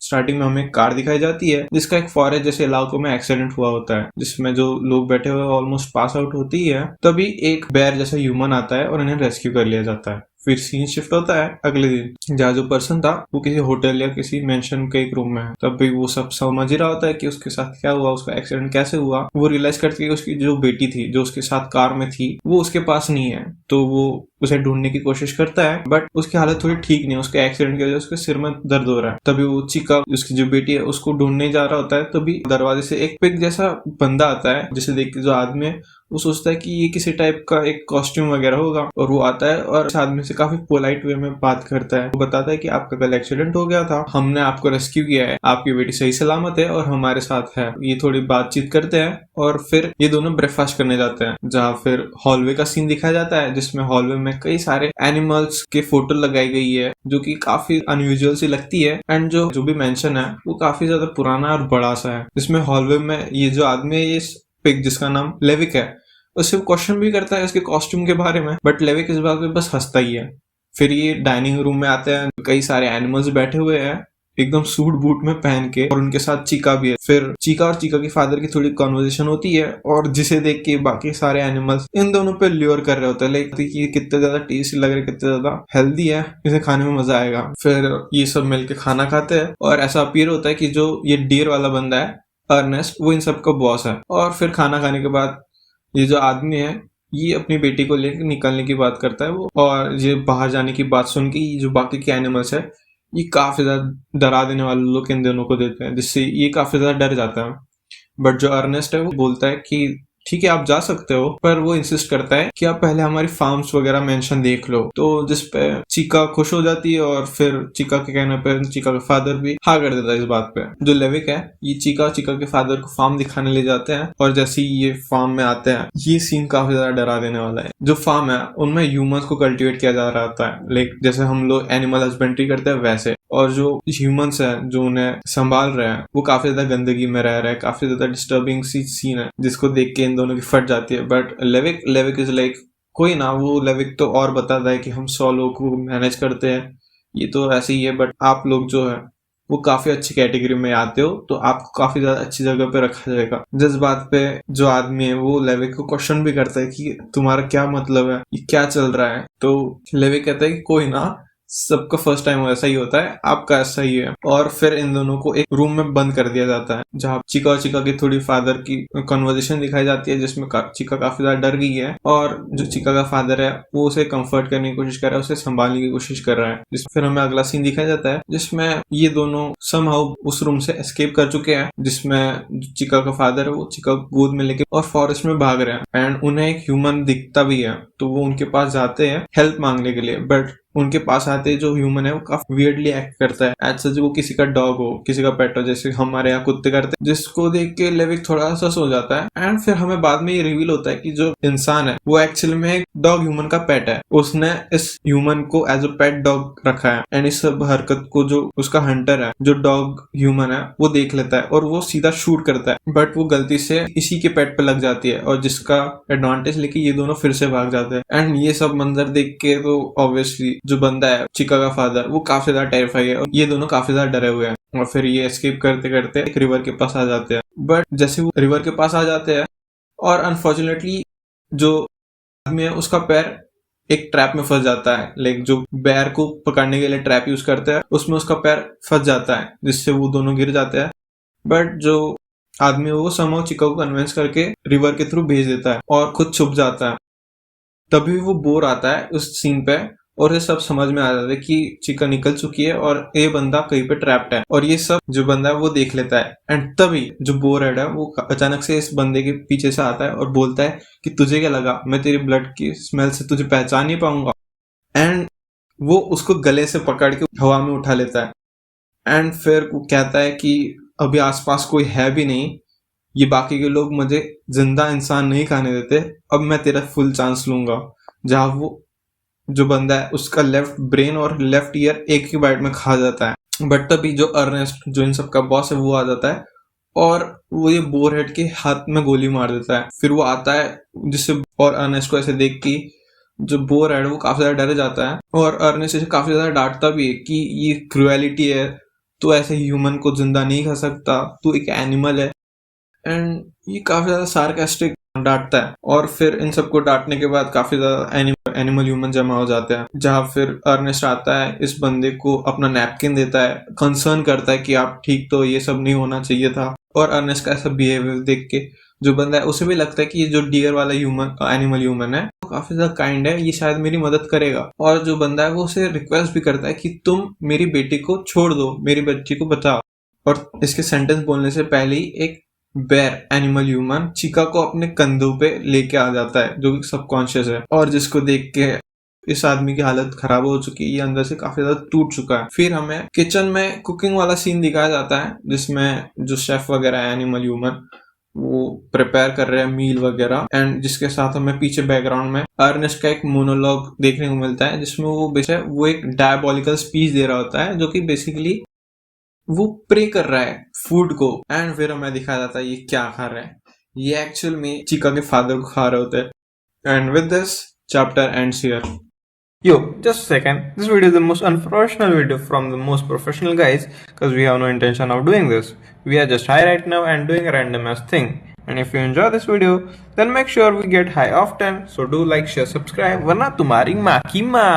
Starting में हमें एक कार दिखाई जाती है जिसका एक फॉरेस्ट जैसे इलाकों में एक्सीडेंट हुआ होता है, जिसमें जो लोग बैठे हुए ऑलमोस्ट पास आउट होती है। तभी एक बेयर जैसा ह्यूमन आता है और इन्हें रेस्क्यू कर लिया जाता है। फिर सीन शिफ्ट होता है अगले दिन, जहाँ जो पर्सन था वो किसी होटल या किसी मेंशन के एक रूम में है। तब भी वो सब समझ ही रहा होता है कि उसके साथ क्या हुआ, उसका एक्सीडेंट कैसे हुआ। वो रियलाइज करती है कि उसकी जो बेटी थी जो उसके साथ कार में थी वो उसके पास नहीं है, तो वो उसे ढूंढने की कोशिश करता है। बट उसकी हालत थोड़ी ठीक नहीं है, उसके एक्सीडेंट की वजह से उसके सिर में दर्द हो रहा है। तभी वो चिका उसकी जो बेटी है उसको ढूंढने जा रहा होता है। तभी दरवाजे से एक पिग जैसा बंदा आता है, जिसे देख के जो आदमी है वो सोचता है कि ये किसी टाइप का एक कॉस्ट्यूम वगैरह होगा, और वो आता है और इस आदमी से काफी पोलाइट वे में बात करता है। वो बताता है कि आपका कल एक्सीडेंट हो गया था, हमने आपको रेस्क्यू किया है, आपकी बेटी सही सलामत है और हमारे साथ है। ये थोड़ी बातचीत करते हैं और फिर ये दोनों ब्रेकफास्ट करने जाते हैं, जहाँ फिर हॉलवे का सीन दिखाया जाता है, जिसमें हॉलवे में कई सारे एनिमल्स के फोटो लगाई गई है जो कि काफी अनयूजुअल सी लगती है। एंड जो भी मेंशन है वो काफी ज्यादा पुराना और बड़ा सा है। जिसमें हॉलवे में ये जो आदमी है, ये पिग जिसका नाम लेविक है, उससे वो क्वेश्चन भी करता है इसके कॉस्ट्यूम के बारे में, बट लेविक इस बात पे बस हंसता ही है। फिर ये डाइनिंग रूम में आते हैं, कई सारे एनिमल्स बैठे हुए हैं एकदम सूट बूट में पहन के, और उनके साथ चीका भी है। फिर चीका और चीका के फादर की थोड़ी कॉन्वर्जेशन होती है, और जिसे देख के बाकी सारे एनिमल्स इन दोनों पे ल्योर कर रहे होते हैं, लाइक कि कितने ज्यादा टेस्टी लग रहे, कितने ज्यादा हेल्दी है, इसे खाने में मजा आएगा। फिर ये सब मिलके खाना खाते हैं, और ऐसा अपीयर होता है कि जो ये डियर वाला बंदा है अर्नेस्ट, वो इन सबका बॉस है। और फिर खाना खाने के बाद ये जो आदमी है ये अपनी बेटी को लेकर निकलने की बात करता है वो, और ये बाहर जाने की बात सुन के जो बाकी के एनिमल्स है ये काफी ज्यादा डरा देने वाले लोग इन दोनों को देते हैं, जिससे ये काफी ज्यादा डर जाता है। बट जो अर्नेस्ट है वो बोलता है कि ठीक है आप जा सकते हो, पर वो इंसिस्ट करता है कि आप पहले हमारी फार्म्स वगैरह मेंशन देख लो। तो जिस पे चीका खुश हो जाती है, और फिर चीका के कहने पर चीका का फादर भी हाँ कर देता है इस बात पे। जो लेविक है ये चीका के फादर को फार्म दिखाने ले जाते हैं, और जैसे ही ये फार्म में आते हैं ये सीन काफी ज्यादा डरा देने वाला है। जो फार्म है उनमें ह्यूमंस को कल्टिवेट किया जा रहा होता है, लाइक जैसे हम लोग एनिमल हस्बेंड्री करते हैं वैसे। और जो ह्यूमंस हैं जो उन्हें संभाल रहे हैं वो काफी ज्यादा गंदगी में रह रहे हैं, काफी ज्यादा डिस्टर्बिंग सी सीन है जिसको देख के इन दोनों की फट जाती है। बट लेविक इज लाइक कोई ना, वो लेविक तो और बताता है कि हम 100 लोगों को मैनेज करते हैं, ये तो ऐसे ही है, बट आप लोग जो है वो काफी अच्छी कैटेगरी में आते हो, तो आपको काफी ज्यादा अच्छी जगह पे रखा जाएगा। जिस बात पे जो आदमी है वो लेविक को क्वेश्चन भी करता है कि तुम्हारा क्या मतलब है, ये क्या चल रहा है। तो लेविक कहता है कि कोई ना, सबका फर्स्ट टाइम ऐसा ही होता है, आपका ऐसा ही है। और फिर इन दोनों को एक रूम में बंद कर दिया जाता है, जहाँ चिका और चिका की थोड़ी फादर की कन्वर्सेशन दिखाई जाती है, जिसमें चिका काफी ज्यादा डर गई है, और जो चिका का फादर है वो उसे कंफर्ट करने की कोशिश कर रहा है, उसे संभालने की कोशिश कर रहा है। जिसमें फिर हमें अगला सीन दिखाया जाता है जिसमें ये दोनों समहाउ उस रूम से एस्केप कर चुके हैं, जिसमें चिका का फादर है वो चिका गोद में लेके और फॉरेस्ट में भाग रहे हैं। एंड उन्हें एक ह्यूमन दिखता भी है, तो वो उनके पास जाते हैं हेल्प मांगने के लिए। बट उनके पास आते जो ह्यूमन है वो काफी वियर्डली एक्ट करता है, एज सच वो किसी का डॉग हो, किसी का पेट हो, जैसे हमारे यहाँ कुत्ते करते हैं, जिसको देख के लेविक थोड़ा सा हो जाता है। एंड फिर हमें बाद में ये रिवील होता है कि जो इंसान है वो एक्चुअली में एक डॉग ह्यूमन का पेट है, उसने इस ह्यूमन को एज अ पेट डॉग रखा है। एंड इस सब हरकत को जो उसका हंटर है, जो डॉग ह्यूमन है, वो देख लेता है और वो सीधा शूट करता है, बट वो गलती से इसी के पेट पे लग जाती है, और जिसका एडवांटेज लेके ये दोनों फिर से भाग जाते हैं। एंड ये सब मंजर देख के तो ऑब्वियसली जो बंदा है चिका का फादर वो काफी ज्यादा टेरिफाई है, और ये दोनों काफी ज्यादा डरे हुए हैं। और फिर ये एस्केप करते करते एक रिवर के पास आ जाते हैं। बट जैसे वो रिवर के पास आ जाते हैं, और अनफॉर्चुनेटली जो आदमी है उसका पैर एक ट्रैप में फंस जाता है, लाइक जो बेर को पकड़ने के लिए ट्रैप यूज करते हैं उसमें उसका पैर फंस जाता है, जिससे वो दोनों गिर जाते हैं। बट जो आदमी है वो समहाउ चिका को कन्विंस करके रिवर के थ्रू भेज देता है और खुद छुप जाता है। तभी वो बोर आता है उस सीन पे, और ये सब समझ में आ जाता है कि चिका निकल चुकी है और ये बंदा कहीं पे ट्रैप्ड है, और ये सब जो बंदा है वो देख लेता है। एंड तभी जो बोरहेड है वो अचानक से इस बंदे के पीछे से आता है और बोलता है कि तुझे क्या लगा मैं तेरी ब्लड की स्मेल से तुझे पहचान नहीं पाऊंगा। एंड वो उसको गले से पकड़ के हवा में उठा लेता है। एंड फिर वो कहता है कि अभी आसपास कोई है भी नहीं, ये बाकी के लोग मुझे जिंदा इंसान नहीं खाने देते, अब मैं तेरा फुल चांस लूंगा। जहाँ वो जो बंदा है उसका लेफ्ट ब्रेन और लेफ्ट ईयर एक ही बाइट में खा जाता है। बट तभी जो अर्नेस्ट जो इन सब का बॉस है वो आ जाता है, और वो ये बोरहेड के हाथ में गोली मार देता है। फिर वो आता है जिससे, और अर्नेस्ट को ऐसे देख के जो बोरहेड वो काफी ज्यादा डर जाता है, और अर्नेस्ट इसे काफी ज्यादा डांटता भी है कि ये क्रुएलिटी है, तू ऐसे ह्यूमन को जिंदा नहीं खा सकता, तू एक एनिमल है। एंड ये काफी ज्यादा सार्कास्टिक डांटता है। और फिर इन सबको डांटने के बाद काफी ज्यादा एनिमल ह्यूमन जमा हो जाते हैं, जहां फिर अर्नेस्ट आता है, इस बंदे को अपना नैपकिन देता है, कंसर्न करता है कि आप ठीक तो, ये सब नहीं होना चाहिए था। और अर्नेस्ट का ऐसा बिहेवियर देख के जो बंदा है उसे भी लगता है कि ये जो डियर वाला एनिमल ह्यूमन है वो काफी ज्यादा काइंड है, ये शायद मेरी मदद करेगा। और जो बंदा है वो उसे रिक्वेस्ट भी करता है कि तुम मेरी बेटी को छोड़ दो, मेरी बच्ची को बचाओ। और इसके सेंटेंस बोलने से पहले ही एक बेर एनिमल ह्यूमन चिका को अपने कंधों पे लेके आ जाता है, जो कि सबकॉन्शियस है, और जिसको देख के इस आदमी की हालत खराब हो चुकी है, ये अंदर से काफी ज्यादा टूट चुका है। फिर हमें किचन में कुकिंग वाला सीन दिखाया जाता है, जिसमें जो शेफ वगैरह है एनिमल ह्यूमन, वो प्रिपेयर कर रहे हैं मील वगैरह। एंड जिसके साथ हमें पीछे बैकग्राउंड में अर्नेस्ट का एक मोनोलॉग देखने को मिलता है, जिसमें वो एक डायबॉलिकल स्पीच दे रहा होता है, जो कि बेसिकली वो प्रे कर रहा है फूड को। एंड फिर हमें दिखाया जाता है ये क्या खा रहा है, ये एक्चुअल में चिका के फादर को खा रहे होते हैं। And with this chapter ends here. Yo, just a second. This video is the most unprofessional video from the most professional guys because we have no intention of doing this. We are just high right now and doing a random ass thing. And if you enjoy this video, then make sure we get high often. So do like, share, subscribe. वरना तुम्हारी माँ की माँ